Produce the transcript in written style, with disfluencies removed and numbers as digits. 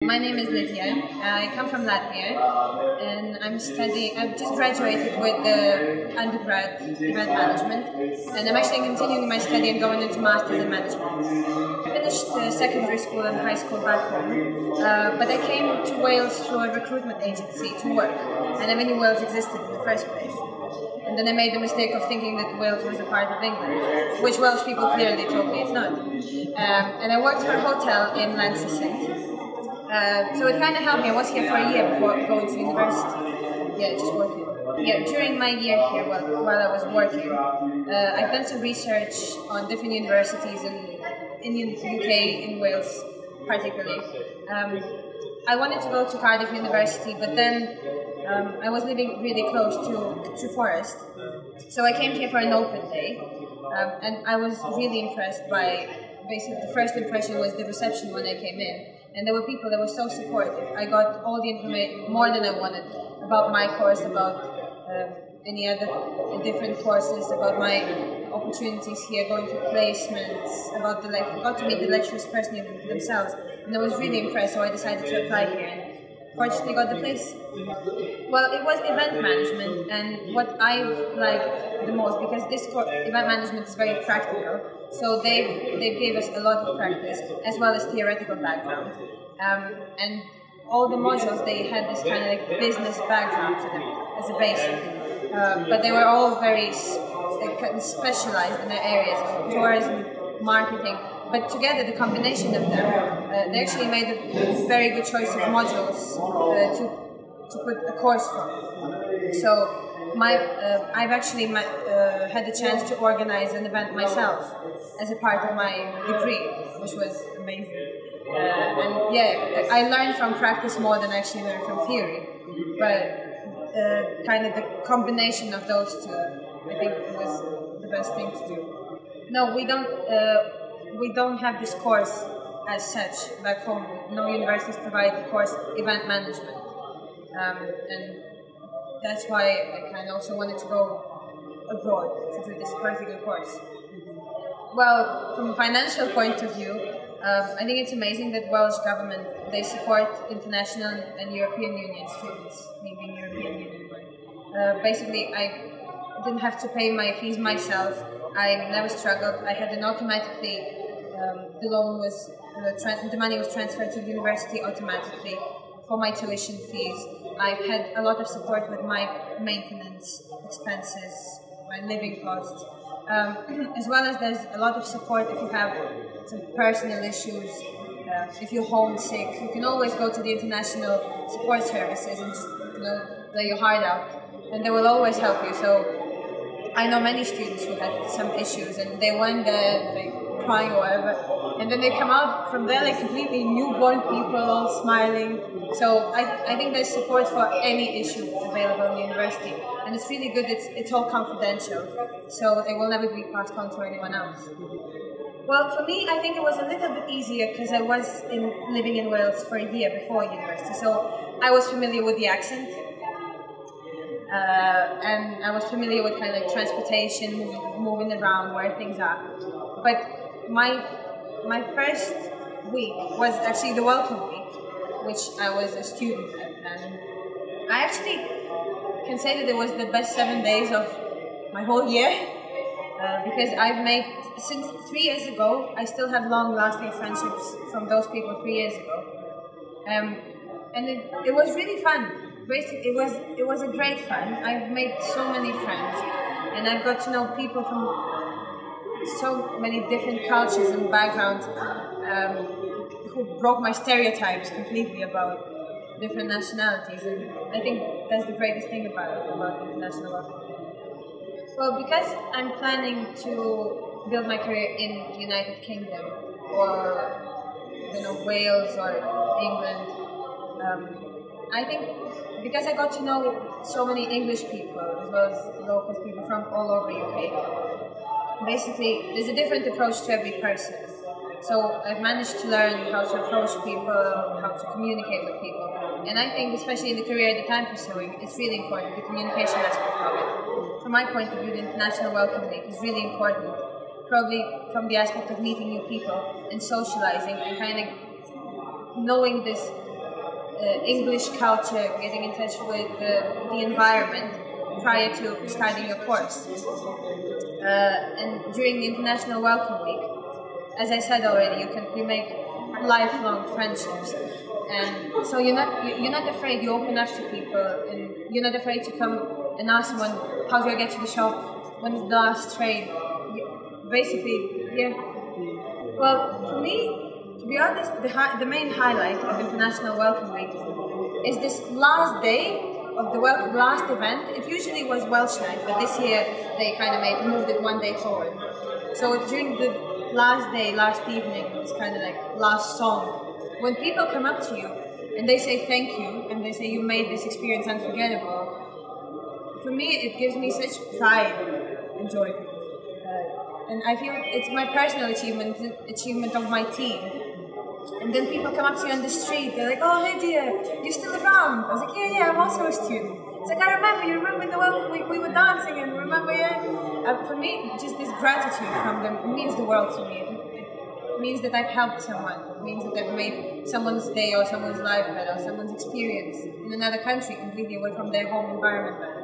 My name is Lidija. I come from Latvia and I've just graduated with the undergrad event management, and I'm actually continuing my study and going into masters in management. I finished secondary school and high school back home, but I came to Wales through a recruitment agency to work, and I never knew Wales existed in the first place. And then I made the mistake of thinking that Wales was a part of England, which Welsh people clearly told me it's not. And I worked for a hotel in Latvia. So it kind of helped me. I was here for a year before going to university. Yeah, just working. Yeah, during my year here, while I was working, I've done some research on different universities in the UK, in Wales particularly. I wanted to go to Cardiff University, but then I was living really close to Forest. So I came here for an open day, and I was really impressed by, basically the first impression was the reception when I came in. And there were people that were so supportive. I got all the information, more than I wanted, about my course, about any other different courses, about my opportunities here, going to placements, about got to meet the lecturers personally themselves. And I was really impressed, so I decided to apply here. And fortunately got the place. Well, it was event management, and what I liked the most, because this event management is very practical, so they gave us a lot of practice as well as theoretical background, and all the modules, they had this kind of like business background to them as a basic, but they were all very specialized in their areas: tourism, marketing. But together, the combination of them, they actually made a very good choice of modules to put a course from. So I've actually had the chance to organize an event myself as a part of my degree, which was amazing. And yeah, I learned from practice more than I actually learned from theory. But kind of the combination of those two, I think, was the best thing to do. No, we don't have this course as such back home. No universities provide the course event management, and that's why I kind of also wanted to go abroad to do this particular course. Well, from a financial point of view, I think it's amazing that Welsh government, they support international and European Union students, me being European Union one. Basically, I didn't have to pay my fees myself. I never struggled. I had an automatically, the money was transferred to the university automatically for my tuition fees. I've had a lot of support with my maintenance expenses, my living costs, as well as there's a lot of support if you have some personal issues. If you're homesick, you can always go to the international support services and just lay your heart out, and they will always help you. So I know many students who had some issues and they went there like crying or whatever, and then they come out from there like completely newborn people, all smiling. So I think there's support for any issue available in the university, and it's really good. It's all confidential, so it will never be passed on to anyone else. Well, for me, I think it was a little bit easier because I was living in Wales for a year before university, so I was familiar with the accent. And I was familiar with kind of like transportation, moving around, where things are. But my first week was actually the welcome week, which I was a student at, and I actually can say that it was the best 7 days of my whole year, because I've made, since 3 years ago, I still have long-lasting friendships from those people 3 years ago, and it was really fun. Basically, it was a great fun. I've made so many friends, and I've got to know people from so many different cultures and backgrounds, who broke my stereotypes completely about different nationalities, and I think that's the greatest thing about international work. Well, because I'm planning to build my career in the United Kingdom, or Wales or England, I think because I got to know so many English people as well as local people from all over UK, basically there's a different approach to every person. So I've managed to learn how to approach people, how to communicate with people. And I think, especially in the career that I'm pursuing, it's really important, the communication aspect of it. From my point of view, the International Welcome Week is really important, probably from the aspect of meeting new people and socializing and kind of knowing this English culture, getting in touch with the environment prior to starting your course. And during the International Welcome Week, as I said already, you make lifelong friendships, and so you're not afraid. You open up to people, and you're not afraid to come and ask someone, "How do I get to the shop? When is the last train?" Basically, yeah. Well, for me, to be honest, the main highlight of International Welcome Week is this last day of the last event. It usually was Welsh night, but this year they kind of moved it one day forward. So during the last day, last evening, it's kind of like last song. When people come up to you and they say thank you and they say you made this experience unforgettable, for me it gives me such pride and joy. And I feel it's my personal achievement of my team. And then people come up to you on the street, they're like, "Oh, Lidija, you're still around?" I was like, yeah, I'm also a student. It's like, you remember in the Welcome Week we were dancing, and remember, yeah? For me, just this gratitude from them, it means the world to me. It means that I've helped someone. It means that I've made someone's day or someone's life better, or someone's experience in another country completely away from their home environment better.